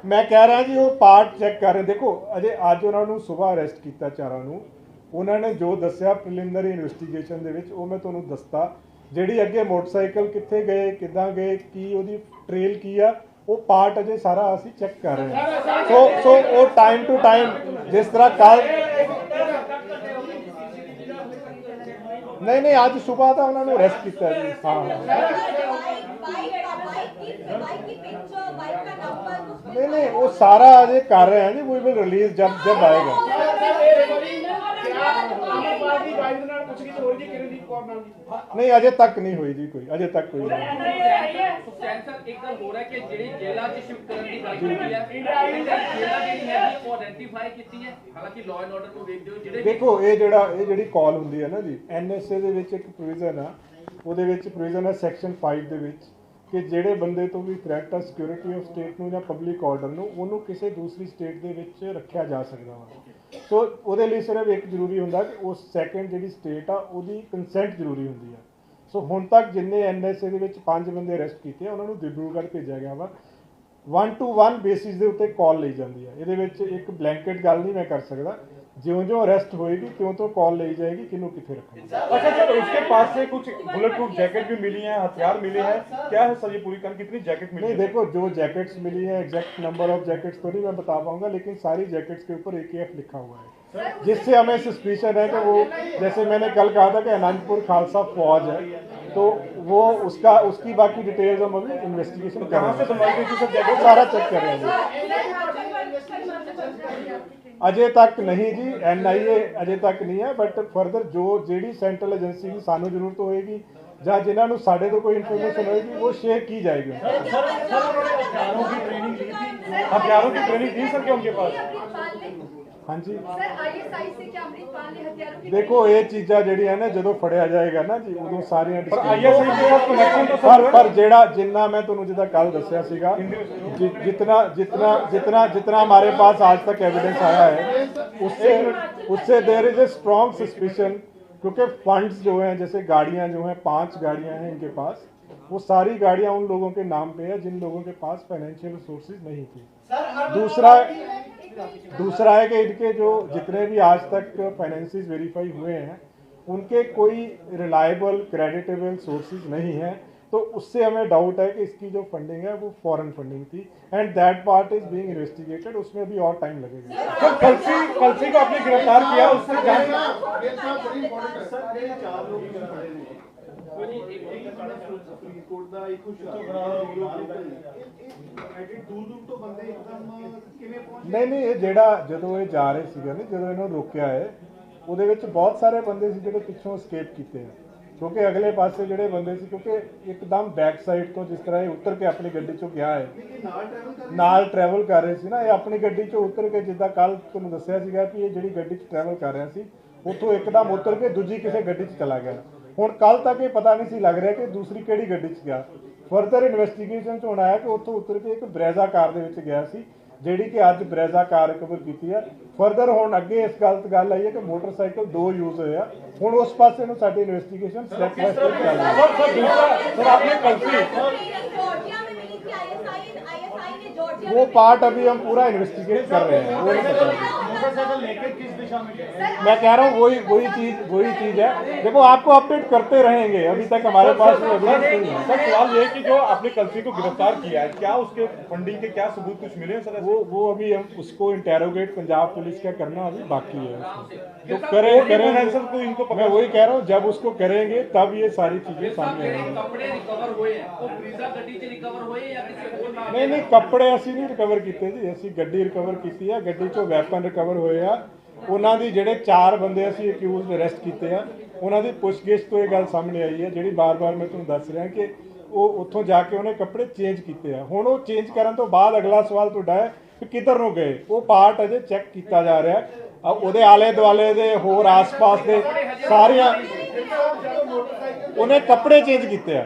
मैं कह रहा जी वो पार्ट चेक कर रहे। देखो अजे अज उन्होंने सुबह अरेस्ट किया चारों ਨੂੰ, उन्होंने जो दसिया प्रिलिमिनरी इन्वेस्टिगेशन ਦੇ ਵਿੱਚ ਉਹ मैं ਤੁਹਾਨੂੰ ਦੱਸਤਾ। ਜਿਹੜੀ ਅੱਗੇ मोटरसाइकिल कित्थे गए, किदां गए, की ਉਹਦੀ ट्रेल की आ, वो पार्ट अजे सारा ਅਸੀਂ चेक कर रहे हैं। सो वो टाइम टू टाइम जिस तरह कल नहीं आज सुबह तो उन्होंने अरेस्ट किया जी। हाँ नहीं वो सारा अजे कर रहे हैं जी। वी विल रिलीज जब आएगा। नहीं अजे तक नहीं हुई जी कोई, अजे तक कोई नहीं। ਸੁਖਚੈਨ ਸਰ ਇੱਕ ਗੱਲ ਹੋ ਰਿਹਾ ਕਿ ਜਿਹੜੀ ਜੇਲ੍ਹਾਂ 'ਚ ਸ਼ਿਫਟ ਕਰਨ ਦੀ ਗੱਲ ਕੀਤੀ ਹੈ, ਜੇਲ੍ਹਾਂ ਜਿਹੜੀ ਹੈ ਉਹ ਆਇਡੈਂਟੀਫਾਈ ਕੀਤੀ ਹੈ। ਹਾਲਾਂਕਿ ਲਾਅ ਐਂਡ ਆਰਡਰ ਨੂੰ ਵੇਖਦੇ ਹੋ ਜਿਹੜੇ ਦੇਖੋ ਇਹ ਜਿਹੜੀ ਕਾਲ ਹੁੰਦੀ ਹੈ ਨਾ ਜੀ, ਐਨਐਸਏ ਦੇ ਵਿੱਚ ਇੱਕ ਪ੍ਰੋਵੀਜ਼ਨ ਆ, ਉਹਦੇ ਵਿੱਚ ਪ੍ਰੋਵੀਜ਼ਨ ਹੈ ਸੈਕਸ਼ਨ 5 ਦੇ ਵਿੱਚ ਕਿ ਜਿਹੜੇ ਬੰਦੇ ਤੋਂ ਵੀ ਥ੍ਰੈਟ ਆ ਸਿਕਿਉਰਿਟੀ ਆਫ ਸਟੇਟ ਨੂੰ ਜਾਂ ਪਬਲਿਕ ਆਰਡਰ ਨੂੰ, ਉਹਨੂੰ ਕਿਸੇ ਦੂਸਰੀ ਸਟੇਟ ਦੇ ਵਿੱਚ ਰੱਖਿਆ ਜਾ ਸਕਦਾ ਵਾ। ਸੋ ਉਹਦੇ ਲਈ ਸਿਰਫ ਇੱਕ ਜ਼ਰੂਰੀ ਹੁੰਦਾ ਕਿ ਉਸ ਸੈਕੰਡ ਜਿਹੜੀ ਸਟੇਟ ਆ ਉਹਦੀ ਕੰਸੈਂਟ ਜ਼ਰੂਰੀ ਹੁੰਦੀ ਆ। ਸੋ ਹੁਣ ਤੱਕ ਜਿੰਨੇ ਐਨਐਸਏ ਦੇ ਵਿੱਚ 5 ਬੰਦੇ ਅਰੈਸਟ ਕੀਤੇ ਆ, ਉਹਨਾਂ ਨੂੰ ਦਿਬਰੂਗੜ੍ਹ ਭੇਜਿਆ ਗਿਆ ਵਾ। 1-to-1 ਬੇਸਿਸ ਦੇ ਉੱਤੇ ਕਾਲ ਲਈ ਜਾਂਦੀ ਆ। ਇਹਦੇ ਵਿੱਚ ਇੱਕ ਬਲੈਂਕਟ ਗੱਲ ਨਹੀਂ ਮੈਂ ਕਰ सकता। ज्यों अरेस्ट होएगी त्यों कॉल ली जाएगी किन्हों किथे रखना। अच्छा सर, उसके पास से कुछ बुलेट प्रूफ जैकेट भी मिली है, हथियार मिले हैं, क्या है सर ये पूरी कहानी? कितनी जैकेट मिली? नहीं देखो जो जैकेट्स मिली है, एग्जैक्ट नंबर ऑफ जैकेट्स तो नहीं मैं बता पाऊंगा, लेकिन सारी जैकेट्स के ऊपर AKF लिखा हुआ है, जिससे हमें सस्पिशन है कि वो, जैसे मैंने कल कहा था कि अनंतपुर खालसा फौज है, तो वो उसकी बाकी डिटेल्स हम अभी इन्वेस्टिगेशन कर रहे हैं। बनवाई गई थी सर जैकेट? सारा चेक कर रहे हैं। अजे तक नहीं जी, NIA अजे तक नहीं है, बट फर्दर जो जेडी सेंट्रल एजेंसी की सानू जरूरत होएगी ਜਾਂ ਜਿਨ੍ਹਾਂ ਨੂੰ ਸਾਡੇ ਤੋਂ ਕੋਈ इन्फॉर्मेशन होएगी वो शेयर की जाएगी। हथियारों की ट्रेनिंग दी थी, हथियारों की ट्रेनिंग दी सर क्या उनके पास? हाँ जी ISI से क्या अमृतपाल ने हथियारों की देखो ये चीज़ा ਜਿਹੜੀ ਹੈ ਨਾ ਜਦੋਂ ਫੜਿਆ ਜਾਏਗਾ ਨਾ ਜੀ ਉਦੋਂ ਸਾਰੀਆਂ पर ISI के साथ कनेक्शन तो सर पर ਜਿਹੜਾ ਜਿੰਨਾ मैं ਤੁਹਾਨੂੰ ਜਿੱਦਾਂ ਕੱਲ ਦੱਸਿਆ ਸੀਗਾ, जितना हमारे पास आज तक एविडेंस आया है उससे there is a strong suspicion, क्योंकि फंड्स जो हैं, जैसे गाड़ियां जो हैं 5 गाड़ियां हैं इनके पास, वो सारी गाड़ियां उन लोगों के नाम पे है जिन लोगों के पास फाइनेंशियल रिसोर्सेज नहीं थी। दूसरा है कि इनके जो जितने भी आज तक फाइनेंसेस वेरीफाई हुए हैं उनके कोई रिलायबल क्रेडिटेबल सोर्सेज नहीं है, तो उससे हमें डाउट है कि इसकी जो फंडिंग है वो फॉरेन फंडिंग थी, and that part is being investigated. उसमें भी और टाइम लगेगा। सर कलसी को आपने गिरफ्तार किया, उससे नहीं ये ਜਿਹੜਾ ਜਦੋਂ ਇਹ ਜਾ ਰਹੇ ਸੀਗੇ ਨਾ, ਜਦੋਂ ਇਹਨਾਂ ਨੂੰ ਰੋਕਿਆ ਹੈ ਉਹਦੇ ਵਿੱਚ ਬਹੁਤ ਸਾਰੇ ਬੰਦੇ ਸੀ ਜਿਹੜੇ ਪਿੱਛੋਂ escape ਕੀਤੇ ਆ, ਕਿਉਂਕਿ ਅਗਲੇ ਪਾਸੇ ਜਿਹੜੇ ਬੰਦੇ ਸੀ, ਕਿਉਂਕਿ ਇੱਕਦਮ ਬੈਕ ਸਾਈਡ ਤੋਂ ਜਿਸ ਤਰ੍ਹਾਂ ਇਹ ਉਤਰ ਕੇ ਆਪਣੀ ਗੱਡੀ ਚੋਂ ਗਿਆ ਹੈ, ਨਾਲ ਟਰੈਵਲ ਕਰ ਰਹੇ ਸੀ ਨਾ, ਇਹ ਆਪਣੀ ਗੱਡੀ ਚੋਂ ਉਤਰ ਕੇ, ਜਿੱਦਾਂ ਕੱਲ ਤੁਹਾਨੂੰ ਦੱਸਿਆ ਸੀਗਾ ਕਿ ਇਹ ਜਿਹੜੀ ਗੱਡੀ 'ਚ ਟਰੈਵਲ ਕਰ ਰਿਹਾ ਸੀ ਉੱਥੋਂ ਇੱਕਦਮ ਉਤਰ ਕੇ ਦੂਜੀ ਕਿਸੇ ਗੱਡੀ 'ਚ ਚਲਾ ਗਿਆ। ਹੁਣ ਕੱਲ ਤੱਕ ਇਹ ਪਤਾ ਨਹੀਂ ਸੀ ਲੱਗ ਰਿਹਾ ਕਿ ਦੂਸਰੀ ਕਿਹੜੀ ਗੱਡੀ 'ਚ ਗਿਆ। ਫਰਦਰ ਇਨਵੈਸਟੀਗੇਸ਼ਨ 'ਚ ਹੁਣ ਆਇਆ ਕਿ ਉੱਥੋਂ ਉਤਰ ਕੇ ਇੱਕ ਬਰੈਜ਼ਾ ਕਾਰ ਦੇ ਵਿੱਚ ਗਿਆ ਸੀ, ਜਿਹੜੀ ਕਿ ਅੱਜ ਬਰੈਜ਼ਾ ਕਾਰ ਰਿਕਵਰ ਕੀਤੀ ਹੈ। ਫਰਦਰ ਹੁਣ ਅੱਗੇ ਇਸ ਗੱਲ ਆਈ ਹੈ ਕਿ ਮੋਟਰਸਾਈਕਲ 2 ਯੂਜ਼ ਹੋਏ ਆ। ਹੁਣ ਉਸ ਪਾਸੇ ਨੂੰ ਸਾਡੀ ਇਨਵੈਸਟੀਗੇਸ਼ਨ ਸਟੈਪ ਬਾय ਸਟੈਪ ਚੱਲ ਰਹੀ है। सर आपने कलसी जॉर्जिया में मिली थी ISI ने जॉर्जिया वो पार्ट अभी हम पूरा इन्वेस्टिगेट कर रहे हैं, वो नहीं पता। मोटरसाइकिल लेके किस दिशा में गए? मैं कह रहा हूँ वही चीज है। देखो आपको अपडेट करते रहेंगे, अभी तक हमारे पास कोई evidence नहीं है। सर सवाल ये है कि जो आपने कलसी को गिरफ्तार किया है, क्या उसके फंडिंग के क्या सबूत कुछ मिले हैं सर? वो अभी हम उसको इंटेरोगेट पंजाब पुलिस का करना अभी बाकी है। तो करेंगे सर, तो इनको मैं वही कह रहा हूँ, जब उसको करेंगे तब ये सारी चीजें सामने ਜਿਹੜੇ आएंगी। ਕੱਪੜੇ ਰਿਕਵਰ ਹੋਏ ਆ ਉਹ ਬਰੀਜ਼ਾ ਗੱਡੀ 'ਚ ਰਿਕਵਰ ਹੋਏ ਜਾਂ ਕਿਸੇ ਹੋਰ ਨਾਲ? नहीं ਕੱਪੜੇ ਅਸੀਂ ਨਹੀਂ ਰਿਕਵਰ ਕੀਤੇ ਜੀ, ਅਸੀਂ ਗੱਡੀ ਰਿਕਵਰ ਕੀਤੀ ਆ, ਗੱਡੀ ਚੋਂ ਵੈਪਨ ਰਿਕਵਰ ਹੋਏ ਆ। ਉਹਨਾਂ ਦੀ ਜਿਹੜੇ 4 ਬੰਦੇ ਅਸੀਂ ਅਕਿਊਜ਼ਡ ਅਰੈਸਟ ਕੀਤੇ ਆ, ਉਹਨਾਂ ਦੀ ਪੁੱਛਗਿੱਛ ਤੋਂ ਇਹ ਗੱਲ ਸਾਹਮਣੇ ਆਈ ਹੈ, ਜਿਹੜੀ ਬਾਰ-ਬਾਰ ਮੈਂ ਤੁਹਾਨੂੰ ਦੱਸ ਰਿਹਾ ਕਿ ਉਹ ਉੱਥੋਂ ਜਾ ਕੇ ਉਹਨੇ ਕੱਪੜੇ ਚੇਂਜ ਕੀਤੇ ਆ। ਹੁਣ ਉਹ ਚੇਂਜ ਕਰਨ ਤੋਂ ਬਾਅਦ ਅਗਲਾ ਸਵਾਲ ਤੁਹਾਡਾ ਹੈ ਕਿ ਕਿੱਧਰ ਨੂੰ ਗਏ, ਉਹ ਪਾਰਟ ਅਜੇ ਚੈੱਕ ਕੀਤਾ ਜਾ ਰਿਹਾ। ਉਹਦੇ ਆਲੇ ਦੁਆਲੇ ਦੇ ਹੋਰ ਆਸ-ਪਾਸ ਦੇ ਸਾਰੀਆਂ ਉਹਨੇ ਕੱਪੜੇ ਚੇਂਜ ਕੀਤੇ ਆ।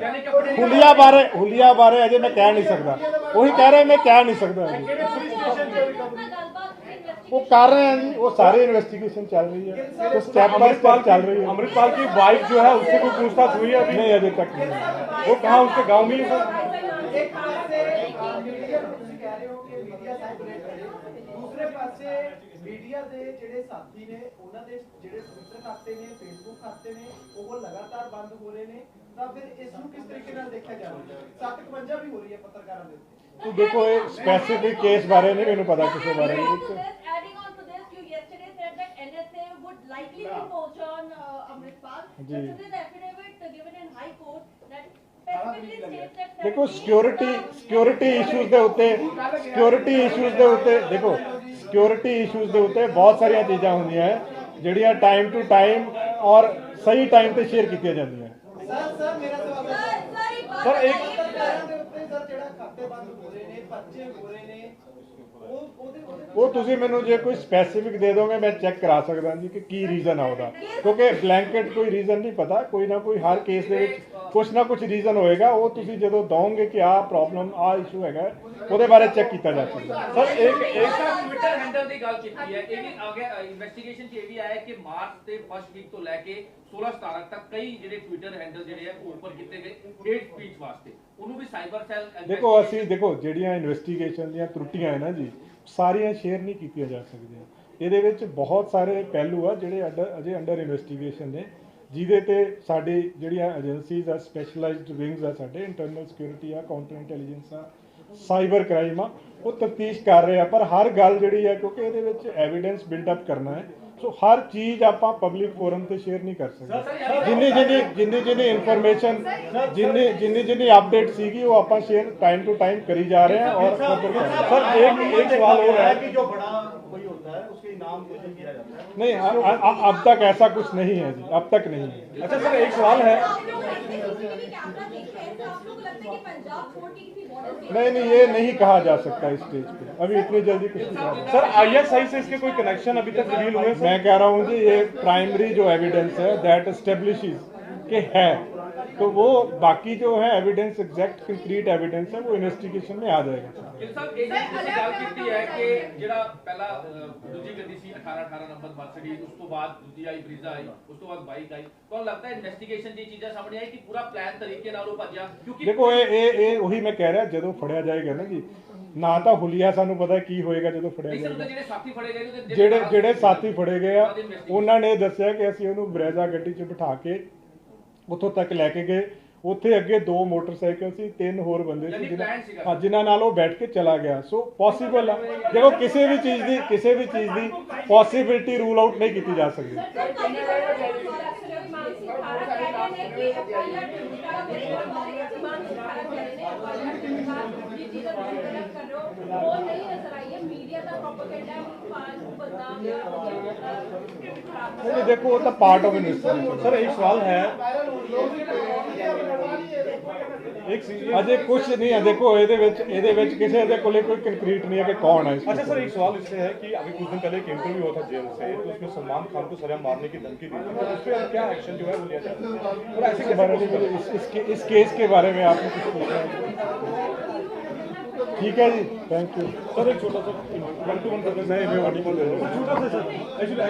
ਹੁਲੀਆ ਬਾਰੇ ਅਜੇ ਮੈਂ ਕਹਿ ਨਹੀਂ ਸਕਦਾ, ਉਹੀ ਕਹਿ ਰਿਹਾ ਮੈਂ ਕਹਿ ਨਹੀਂ ਸਕਦਾ ਜੀ। वो कर रहे हैं जी, वो सारे इन्वेस्टिगेशन चल रही है, तो स्टेप बाय स्टेप चल रही है। अमृतपाल की वाइफ जो है उससे कोई पूछताछ हुई है अभी? नहीं अभी तक नहीं। वो कहाँ उसके गांव में ही है? दूसरे पासे मीडिया ਦੇ ਜਿਹੜੇ ਸਾਥੀ ਨੇ ਉਹਨਾਂ ਦੇ ਜਿਹੜੇ ਟਵਿੱਟਰ ਖਾਤੇ ਨੇ ਫੇਸਬੁੱਕ ਖਾਤੇ ਨੇ ਉਹ ਲਗਾਤਾਰ ਬੰਦ ਹੋ ਰਹੇ ਨੇ, ਤਾਂ ਫਿਰ ਇਸ ਨੂੰ ਕਿਸ ਤਰੀਕੇ ਨਾਲ ਦੇਖਿਆ ਜਾਵੇ? 751 ਵੀ ਹੋ ਰਹੀ ਹੈ ਪੱਤਰਕਾਰਾਂ ਦੇ ਉੱਤੇ। तो देखो ये स्पेसिफिक केस बारे नहीं मैंने पता किसी बारे में। Adding on to this, you yesterday said that NSA would likely be poached on Amritpal. But today the affidavit given in High Court that specifically states that देखो सिक्योरिटी इश्यूज ਦੇ ਉੱਤੇ ਦੇਖੋ ਸਿਕਿਉਰਿਟੀ ਇਸ਼ੂਜ਼ ਦੇ ਉੱਤੇ ਬਹੁਤ ਸਾਰੀਆਂ ਚੀਜ਼ਾਂ ਹੁੰਦੀਆਂ ਹੈ ਜਿਹੜੀਆਂ ਟਾਈਮ ਟੂ ਟਾਈਮ ਔਰ ਸਹੀ ਟਾਈਮ ਤੇ ਸ਼ੇਅਰ ਕੀਤੀਆਂ ਜਾਂਦੀਆਂ। ਸਰ ਮੇਰਾ ਸਵਾਲ ਹੈ सर एक ਪੱਤਰਕਾਰਾਂ ਦੇ ਉੱਤੇ ਸਰ ਜਿਹੜਾ ਖਾਤੇ ਬੰਦ ਹੋ ਰਹੇ ਨੇ, ਪਰਚੇ ਹੋ ਰਹੇ ਨੇ, ਉਹਦੇ ਉਹ ਤੁਸੀਂ ਮੈਨੂੰ ਜੇ ਕੋਈ ਸਪੈਸੀਫਿਕ ਦੇ ਦੋਗੇ ਮੈਂ ਚੈੱਕ ਕਰਾ ਸਕਦਾ ਜੀ ਕਿ ਕੀ ਰੀਜ਼ਨ ਆ ਉਹਦਾ, ਕਿਉਂਕਿ ਬਲੈਂਕਟ ਕੋਈ ਰੀਜ਼ਨ ਨਹੀਂ ਪਤਾ, ਕੋਈ ਨਾ ਕੋਈ ਹਰ ਕੇਸ ਦੇ ਵਿੱਚ ਕੁਛ ਨਾ ਕੁਛ ਰੀਜ਼ਨ ਹੋਏਗਾ। ਉਹ ਤੁਸੀਂ ਜਦੋਂ ਦੋਗੇ ਕਿ ਆਹ ਪ੍ਰੋਬਲਮ ਆਹ ਇਸ਼ੂ ਹੈਗਾ ਉਹਦੇ ਬਾਰੇ ਚੈੱਕ ਕੀਤਾ ਜਾ ਸਕਦਾ। ਸਰ ਇੱਕ ਟਵਿੱਟਰ ਹੈਂਡਲ ਦੀ ਗੱਲ ਕੀਤੀ ਹੈ, ਇਹ ਵੀ ਆ ਗਿਆ ਇਨਵੈਸਟੀਗੇਸ਼ਨ 'ਚ ਇਹ ਵੀ ਆਇਆ ਕਿ ਮਾਰਚ ਦੇ ਫਸਟ ਵੀਕ ਤੋਂ ਲੈ ਕੇ 16-17 ਤੱਕ ਕਈ ਜਿਹੜੇ ਟਵਿੱਟਰ ਹੈਂਡਲ ਜਿਹੜੇ ਆ ਉਹ ਉੱਪਰ ਕੀਤੇ ਗਏ ਹੇਟ ਸਪੀਚ ਵਾਸਤੇ, ਉਹਨੂੰ ਵੀ ਸਾਈਬਰ ਸੈੱਲ ਦੇਖੋ ਅਸੀਂ ਜਿਹੜੀਆਂ ਇਨਵੈਸਟੀਗੇਸ਼ਨ ਦੀਆਂ ਤਰੁੱਟੀਆਂ ਹੈ ਨਾ ਜੀ ਸਾਰੀਆਂ ਸ਼ੇਅਰ ਨਹੀਂ ਕੀਤੀਆਂ ਜਾ ਸਕਦੀਆਂ। ਇਹਦੇ ਵਿੱਚ ਬਹੁਤ ਸਾਰੇ ਪਹਿਲੂ ਆ ਜਿਹੜੇ ਅਜੇ ਅੰਡਰ ਇਨਵੈਸਟੀਗੇਸ਼ਨ ਨੇ, ਜਿਹਦੇ ਤੇ ਸਾਡੀ ਜਿਹੜੀਆਂ ਏਜੰਸੀਜ਼ ਆ, ਸਪੈਸ਼ਲਾਈਜ਼ਡ ਵਿੰਗਸ ਆ, ਸਾਡੇ ਇੰਟਰਨਲ ਸਿਕਿਉਰਿਟੀ ਆ, ਕਾਊਂਟਰ ਇੰਟੈਲੀਜੈਂਸ ਆ, ਸਾਈਬਰ ਕ੍ਰਾਈਮ ਆ, ਉਹ ਤਫਤੀਸ਼ ਕਰ ਰਹੇ ਆ। ਪਰ ਹਰ ਗੱਲ ਜਿਹੜੀ ਹੈ ਕਿਉਂਕਿ ਇਹਦੇ ਵਿੱਚ ਐਵੀਡੈਂਸ ਬਿਲਡ ਅਪ ਕਰਨਾ ਹੈ, ਸੋ ਹਰ ਚੀਜ਼ ਆਪਾਂ ਪਬਲਿਕ ਫੋਰਮ ਤੇ ਸ਼ੇਅਰ ਨਹੀਂ ਕਰ ਸਕਦੇ। ਜਿੰਨੀ ਇਨਫੋਰਮੇਸ਼ਨ ਜਿੰਨੀ ਅਪਡੇਟ ਸੀਗੀ ਉਹ ਆਪਾਂ ਸ਼ੇਅਰ टाइम टू टाइम करी जा रहे हैं। और सर एक सवाल और है कि जो बड़ा कोई होता है उसके इनाम घोषित किया जाता है। नहीं अब तक ऐसा कुछ नहीं है जी, अब तक नहीं है। अच्छा सर एक सवाल है, आप लोग ऐसे सीसीटीवी कैमरा देखे हैं तो आप लोगों को लगता है कि पंजाब 40 की बॉर्डर नहीं ये नहीं कहा जा सकता इस स्टेज पे, अभी इतनी जल्दी कुछ नहीं कहा। सर ISI से इसके कोई कनेक्शन अभी तक रिवील हुए? मैं कह रहा हूँ जी ये प्राइमरी जो एविडेंस है दैट एस्टेब्लिशेस के है, तो वो बाकी जो है एविडेंस एग्जैक्ट कंक्रीट एविडेंस है वो इन्वेस्टिगेशन में आ जाएगा। ਗਿਲ ਸਾਹਿਬ ਇਹ ਜਿਹੜੀ ਤੁਸੀਂ ਗੱਲ ਕੀਤੀ ਹੈ ਕਿ ਜਿਹੜਾ ਪਹਿਲਾ ਦੂਜੀ ਗੱਡੀ ਸੀ 18 ਨੰਬਰ ਮਰਸੀਡੀਜ਼, ਉਸ ਤੋਂ ਬਾਅਦ ਦੂਜੀ ਆਈ ਬਰੀਜ਼ਾ ਆਈ, ਉਸ ਤੋਂ ਬਾਅਦ ਬਾਈਕ ਆਈ, ਤੁਹਾਨੂੰ ਲੱਗਦਾ ਹੈ ਇਨਵੈਸਟੀਗੇਸ਼ਨ ਦੀ ਚੀਜ਼ਾਂ ਸਾਹਮਣੇ ਆਈ ਕਿ ਪੂਰਾ ਪਲਾਨ ਤਰੀਕੇ ਨਾਲ ਉਹ ਭੱਜਿਆ? ਕਿਉਂਕਿ ਦੇਖੋ ਇਹ ਉਹੀ ਮੈਂ ਕਹਿ ਰਿਹਾ ਜਦੋਂ ਫੜਿਆ ਜਾਏਗਾ ਨਾ ਜੀ, ਨਾ ਤਾਂ ਹੁਲੀਆ ਸਾਨੂੰ ਪਤਾ ਕੀ ਹੋਏਗਾ ਜਦੋਂ ਫੜਿਆ ਨਹੀਂ ਸਰ, ਜਾਏਗਾ। ਉਹਦੇ ਜਿਹੜੇ ਸਾਥੀ ਫੜੇ ਗਏ ਨੇ, ਜਿਹੜੇ ਸਾਥੀ ਫੜੇ ਗਏ ਆ ਉਹਨਾਂ ਨੇ ਦੱਸਿਆ ਕਿ ਅਸੀਂ ਉਹਨੂੰ ਬਰੇਜ਼ਾ ਗੱਡੀ 'ਚ ਬਿਠਾ ਕੇ ਉੱਥੋਂ ਤੱਕ ਲੈ ਕੇ ਗਏ। ਉੱਥੇ ਅੱਗੇ 2 ਮੋਟਰਸਾਈਕਲ ਸੀ, 3 ਹੋਰ ਬੰਦੇ ਸੀ ਜਿਨ੍ਹਾਂ ਨਾਲ ਉਹ ਬੈਠ ਕੇ ਚਲਾ ਗਿਆ। ਸੋ ਪੋਸੀਬਲ ਆ, ਦੇਖੋ ਕਿਸੇ ਵੀ ਚੀਜ਼ ਦੀ ਪੋਸੀਬਿਲਿਟੀ ਰੂਲ ਆਊਟ ਨਹੀਂ ਕੀਤੀ ਜਾ ਸਕਦੀ। नहीं देखो वो तो पार्ट ऑफ इन्वेस्टिगेशन। सर एक सवाल है, अजय कुछ नहीं है, देखो ਇਹਦੇ ਵਿੱਚ ਕਿਸੇ ਦੇ ਕੋਲੇ ਕੋਈ कंक्रीट नहीं है कि कौन है। अच्छा सर एक सवाल इससे है कि अभी कुछ दिन पहले एक इंटरव्यू हुआ था जेल से, तो उसमें सलमान खान को सजा मारने की धमकी दी थी, तो उस पर क्या एक्शन जो है वो लिया जाए? और ऐसे इसके बारे में इस केस के बारे में आपने कुछ पूछा है? ठीक है जी, थैंक यू सर। एक छोटा सा 1 to 1 नहीं मैं ऑडिबल छोटा सा सर एक्चुअली